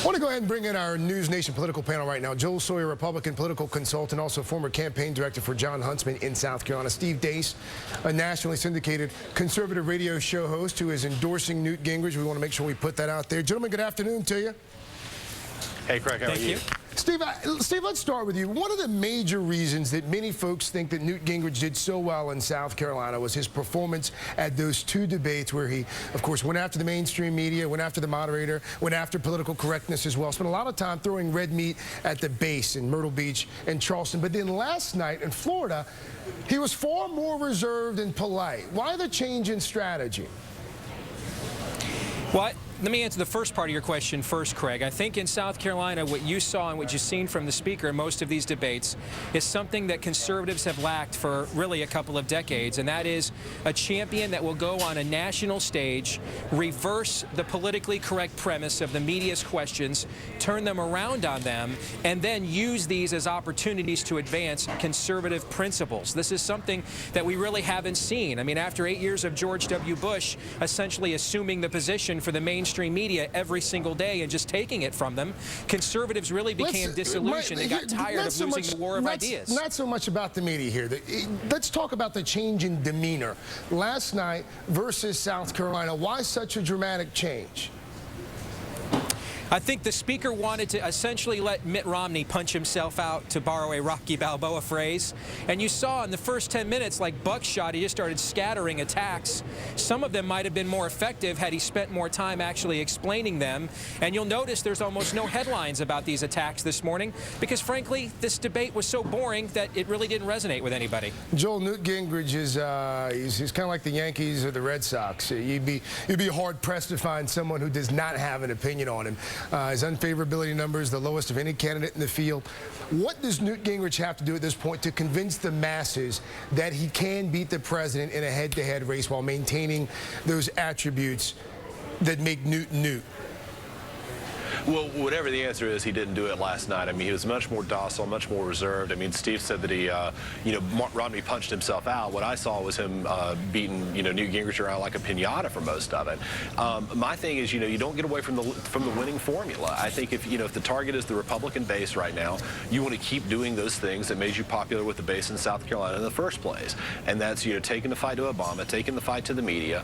I want to go ahead and bring in our News Nation political panel right now. Joel Sawyer, Republican political consultant, also former campaign director for John Huntsman in South Carolina. Steve Deace, a nationally syndicated conservative radio show host who is endorsing Newt Gingrich. We want to make sure we put that out there. Gentlemen, good afternoon to you. Hey, Craig, how are you? Steve, let's start with you. One of the major reasons that many folks think that Newt Gingrich did so well in South Carolina was his performance at those two debates where he, of course, went after the mainstream media, went after the moderator, went after political correctness as well. Spent a lot of time throwing red meat at the base in Myrtle Beach and Charleston. But then last night in Florida, he was far more reserved and polite. Why the change in strategy? Well, let me answer the first part of your question first, Craig. I think in South Carolina, what you saw and what you've seen from the speaker in most of these debates is something that conservatives have lacked for really a couple of decades, and that is a champion that will go on a national stage, reverse the politically correct premise of the media's questions, turn them around on them, and then use these as opportunities to advance conservative principles. This is something that we really haven't seen. I mean, after 8 years of George W. Bush essentially assuming the position for the mainstream media every single day and just taking it from them, conservatives really became disillusioned and got tired of losing the war of ideas. Not so much about the media here. Let's talk about the change in demeanor. Last night versus South Carolina, why such a dramatic change? I think the speaker wanted to essentially let Mitt Romney punch himself out, to borrow a Rocky Balboa phrase. And you saw in the first 10 minutes, like buckshot, he just started scattering attacks. Some of them might have been more effective had he spent more time actually explaining them. And you'll notice there's almost no headlines about these attacks this morning because, frankly, this debate was so boring that it really didn't resonate with anybody. Joel, Newt Gingrich is he's kind of like the Yankees or the Red Sox. You'd be hard-pressed to find someone who does not have an opinion on him. His unfavorability numbers, the lowest of any candidate in the field. What does Newt Gingrich have to do at this point to convince the masses that he can beat the president in a head-to-head race while maintaining those attributes that make Newt Newt? Well, whatever the answer is, he didn't do it last night. I mean, he was much more docile, much more reserved. I mean, Steve said that he, Romney punched himself out. What I saw was him beating, Newt Gingrich around like a piñata for most of it. My thing is, you don't get away from the winning formula. I think if the target is the Republican base right now, you want to keep doing those things that made you popular with the base in South Carolina in the first place, and that's taking the fight to Obama, taking the fight to the media.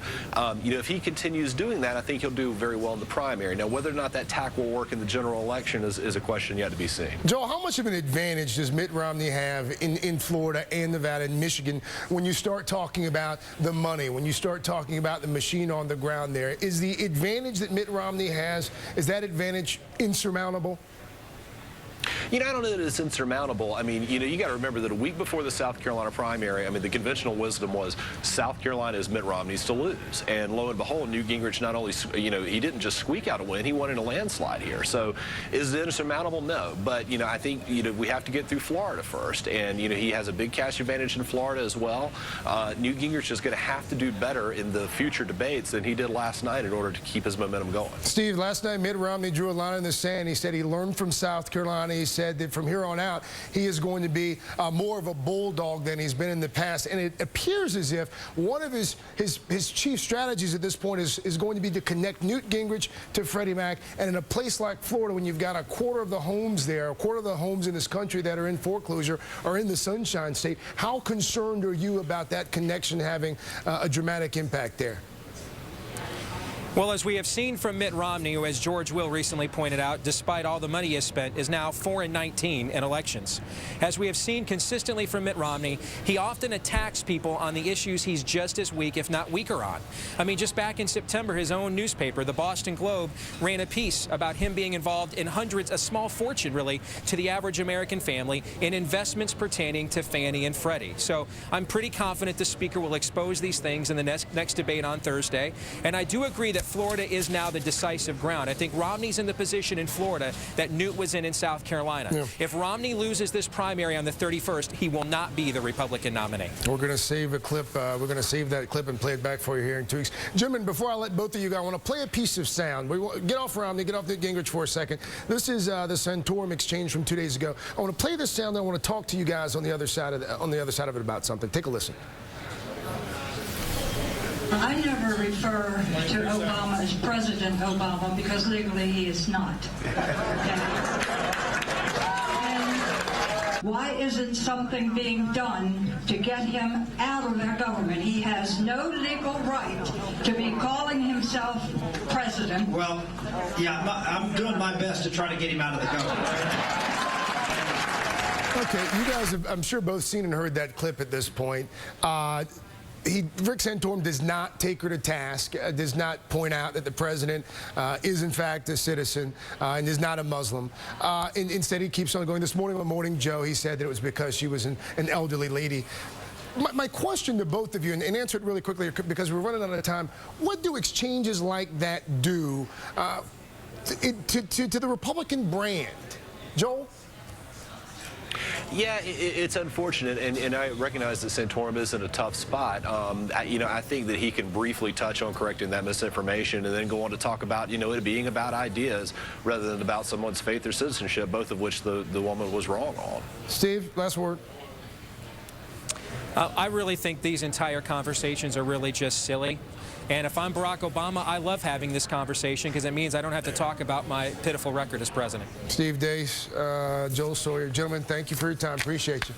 If he continues doing that, I think he'll do very well in the primary. Now, whether or not that tack will work in the general election is a question yet to be seen. Joel, how much of an advantage does Mitt Romney have in Florida and Nevada and Michigan when you start talking about the money, when you start talking about the machine on the ground there? Is the advantage that Mitt Romney has, is that advantage insurmountable? I don't know that it's insurmountable. I mean, you got to remember that a week before the South Carolina primary, I mean, the conventional wisdom was South Carolina is Mitt Romney's to lose. And lo and behold, Newt Gingrich not only, he didn't just squeak out a win, he won in a landslide here. So is it insurmountable? No. But, I think, we have to get through Florida first. And, he has a big cash advantage in Florida as well. Newt Gingrich is going to have to do better in the future debates than he did last night in order to keep his momentum going. Steve, last night Mitt Romney drew a line in the sand. He said he learned from South Carolina. He said that from here on out, he is going to be more of a bulldog than he's been in the past. And it appears as if one of his chief strategies at this point is going to be to connect Newt Gingrich to Freddie Mac. And in a place like Florida, when you've got a quarter of the homes there, a quarter of the homes in this country that are in foreclosure are in the Sunshine State, how concerned are you about that connection having a dramatic impact there? Well, as we have seen from Mitt Romney, who, as George Will recently pointed out, despite all the money he has spent, is now 4-19 in elections. As we have seen consistently from Mitt Romney, he often attacks people on the issues he's just as weak, if not weaker on. I mean, just back in September, his own newspaper, the Boston Globe, ran a piece about him being involved in hundreds, a small fortune, really, to the average American family in investments pertaining to Fannie and Freddie. So I'm pretty confident the speaker will expose these things in the next debate on Thursday. And I do agree that Florida is now the decisive ground. I think Romney's in the position in Florida that Newt was in South Carolina. Yeah. If Romney loses this primary on the 31st, he will not be the Republican nominee. We're going to save a clip. We're going to save that clip and play it back for you here in 2 weeks. Gentlemen, before I let both of you go, I want to play a piece of sound. Get off Romney, get off Newt Gingrich for a second. This is the Santorum exchange from 2 days ago. I want to play this sound. I want to talk to you guys on the other side of it about something. Take a listen. I never refer to Obama as President Obama because legally he is not. Okay? Why isn't something being done to get him out of their government? He has no legal right to be calling himself president. Well, yeah, I'm doing my best to try to get him out of the government. Okay, you guys have, I'm sure, both seen and heard that clip at this point. Rick Santorum does not take her to task, does not point out that the president is, in fact, a citizen and is not a Muslim. Instead, he keeps on going. This morning on Morning Joe, he said that it was because she was an elderly lady. My question to both of you, and answer it really quickly because we're running out of time, what do exchanges like that do to the Republican brand? Joel? Yeah, it's unfortunate, and I recognize that Santorum is in a tough spot. I think that he can briefly touch on correcting that misinformation and then go on to talk about, it being about ideas rather than about someone's faith or citizenship, both of which the woman was wrong on. Steve, last word. I really think these entire conversations are really just silly. And if I'm Barack Obama, I love having this conversation because it means I don't have to talk about my pitiful record as president. Steve Deace, Joel Sawyer, gentlemen, thank you for your time. Appreciate you.